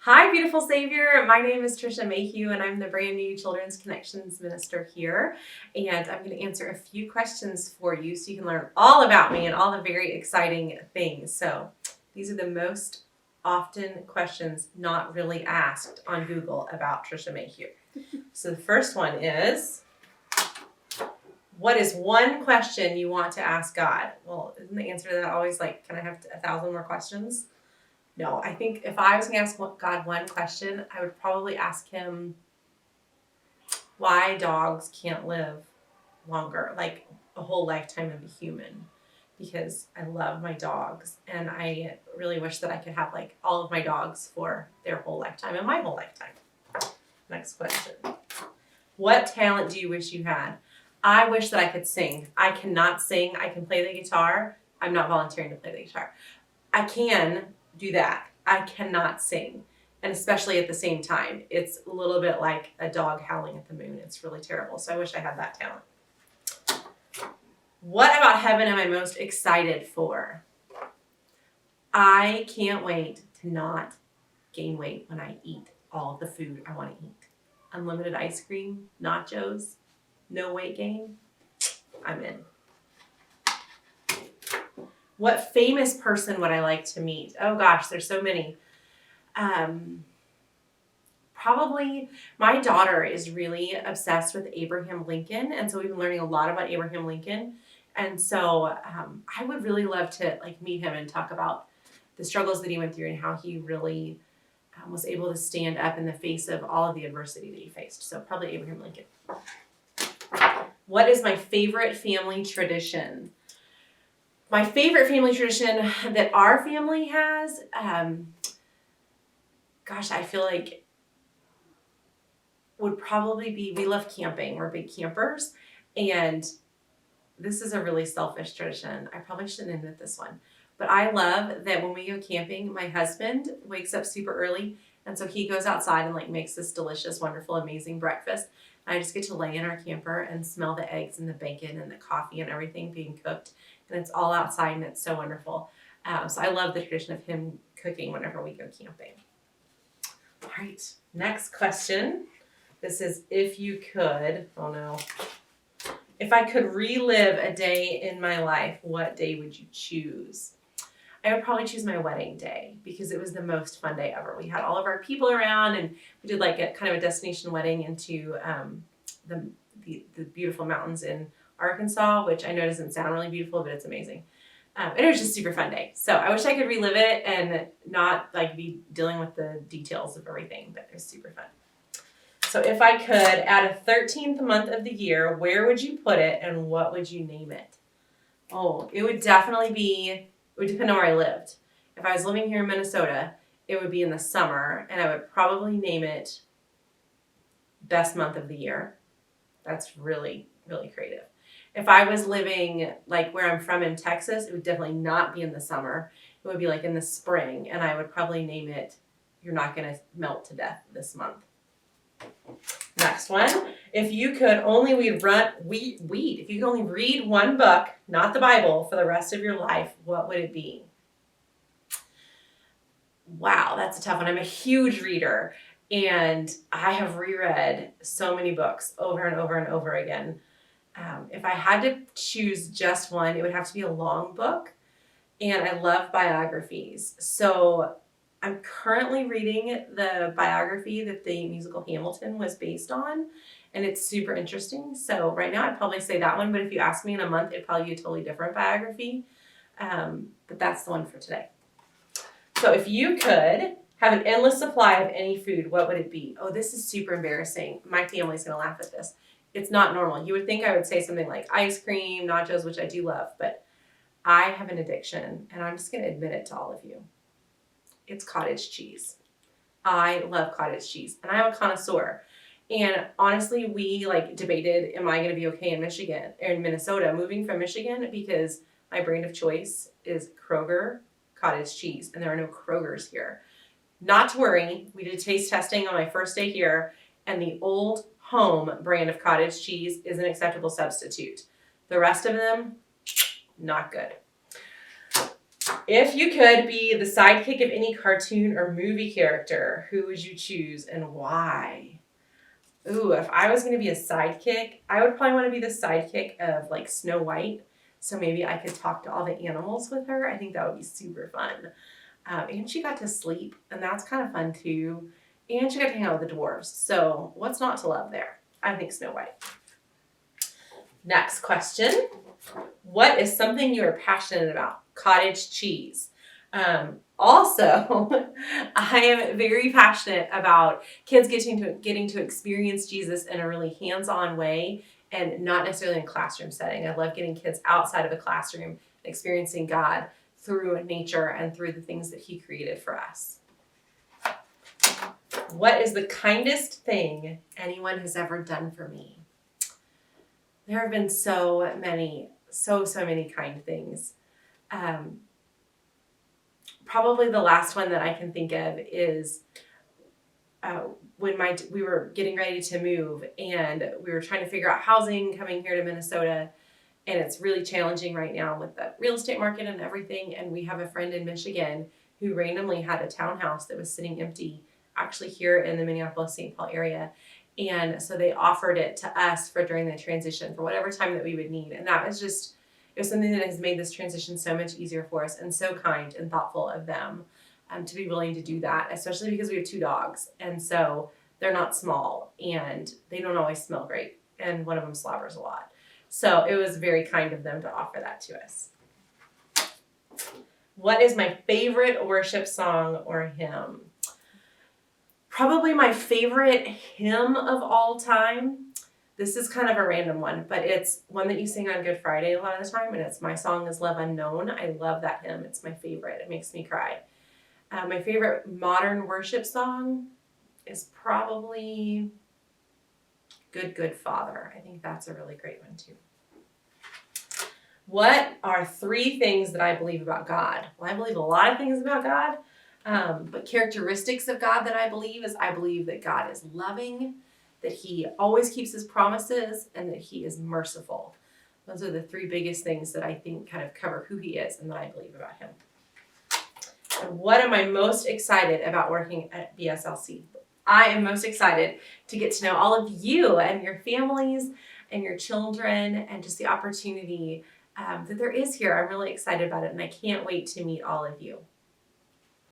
Hi, beautiful Savior. My name is Tricia Mayhew, and I'm the brand new Children's Connections Minister here. And I'm going to answer a few questions for you so you can learn all about me and all the very exciting things. So these are the most often questions not really asked on Google about Tricia Mayhew. So the first one is, what is one question you want to ask God? Well, isn't the answer to that always like, can I have 1,000 more questions? No, I think if I was going to ask God one question, I would probably ask him why dogs can't live longer, like a whole lifetime of a human. Because I love my dogs, and I really wish that I could have like all of my dogs for their whole lifetime and my whole lifetime. Next question. What talent do you wish you had? I wish that I could sing. I cannot sing. I can play the guitar. I'm not volunteering to play the guitar. I can do that. I cannot sing. And especially at the same time. It's a little bit like a dog howling at the moon. It's really terrible. So I wish I had that talent. What about heaven am I most excited for? I can't wait to not gain weight when I eat all the food I want to eat. Unlimited ice cream, nachos, no weight gain. I'm in. What famous person would I like to meet? Oh gosh, there's so many. Probably my daughter is really obsessed with Abraham Lincoln, and so we've been learning a lot about Abraham Lincoln. And so I would really love to like meet him and talk about the struggles that he went through and how he really was able to stand up in the face of all of the adversity that he faced. So probably Abraham Lincoln. What is my favorite family tradition? My favorite family tradition that our family has, I feel like would probably be, we love camping. We're big campers. And this is a really selfish tradition. I probably shouldn't admit this one. But I love that when we go camping, my husband wakes up super early. And so he goes outside and like makes this delicious, wonderful, amazing breakfast. And I just get to lay in our camper and smell the eggs and the bacon and the coffee and everything being cooked. And it's all outside and it's so wonderful. So I love the tradition of him cooking whenever we go camping. All right, next question. This is if you could, if I could relive a day in my life, what day would you choose? I would probably choose my wedding day because it was the most fun day ever. We had all of our people around and we did like a kind of a destination wedding into the beautiful mountains in Arkansas, which I know doesn't sound really beautiful, but it's amazing. And it was just a super fun day. So I wish I could relive it and not like be dealing with the details of everything, but it was super fun. So if I could add a 13th month of the year, where would you put it and what would you name it? Oh, it would definitely be, it would depend on where I lived. If I was living here in Minnesota, it would be in the summer and I would probably name it best month of the year. That's really, really creative. If I was living like where I'm from in Texas, it would definitely not be in the summer. It would be like in the spring and I would probably name it, You're Not Gonna Melt to Death This Month. Next one. If you could only if you could only read one book, not the Bible, for the rest of your life, what would it be? Wow, that's a tough one. I'm a huge reader and I have reread so many books over and over and over again. If I had to choose just one, it would have to be a long book. And I love biographies. So I'm currently reading the biography that the musical Hamilton was based on, and it's super interesting. So right now I'd probably say that one, but if you ask me in a month, it'd probably be a totally different biography. But that's the one for today. So if you could have an endless supply of any food, what would it be? Oh, this is super embarrassing. My family's going to laugh at this. It's not normal. You would think I would say something like ice cream, nachos, which I do love, but I have an addiction, and I'm just going to admit it to all of you. It's cottage cheese. I love cottage cheese, and I'm a connoisseur. And honestly, we like debated, am I going to be okay in Michigan or in Minnesota, moving from Michigan, because my brand of choice is Kroger cottage cheese, and there are no Krogers here. Not to worry, we did taste testing on my first day here, and the Old Home brand of cottage cheese is an acceptable substitute. The rest of them, not good. If you could be the sidekick of any cartoon or movie character, who would you choose and why? Ooh, if I was going to be a sidekick, I would probably want to be the sidekick of like Snow White. So maybe I could talk to all the animals with her. I think that would be super fun. And she got to sleep, and that's kind of fun too. And she got to hang out with the dwarves. So what's not to love there? I think Snow White. Next question. What is something you are passionate about? Cottage cheese. Also, I am very passionate about kids getting to experience Jesus in a really hands-on way and not necessarily in a classroom setting. I love getting kids outside of a classroom, experiencing God through nature and through the things that he created for us. What is the kindest thing anyone has ever done for me? There have been so many kind things. Probably the last one that I can think of is when we were getting ready to move and we were trying to figure out housing coming here to Minnesota. And it's really challenging right now with the real estate market and everything. And we have a friend in Michigan who randomly had a townhouse that was sitting empty, actually here in the Minneapolis-St. Paul area. And so they offered it to us for during the transition for whatever time that we would need. And that was just, it was something that has made this transition so much easier for us and so kind and thoughtful of them to be willing to do that, especially because we have 2 dogs. And so they're not small and they don't always smell great. And one of them slobbers a lot. So it was very kind of them to offer that to us. What is my favorite worship song or hymn? Probably my favorite hymn of all time. This is kind of a random one, but it's one that you sing on Good Friday a lot of the time, and it's My Song is Love Unknown. I love that hymn. It's my favorite. It makes me cry. My favorite modern worship song is probably Good, Good Father. I think that's a really great one too. What are 3 things that I believe about God? Well, I believe a lot of things about God, but characteristics of God that I believe is I believe that God is loving, that he always keeps his promises, and that he is merciful. Those are the 3 biggest things that I think kind of cover who he is and that I believe about him. And what am I most excited about working at BSLC? I am most excited to get to know all of you and your families and your children and just the opportunity that there is here. I'm really excited about it, and I can't wait to meet all of you.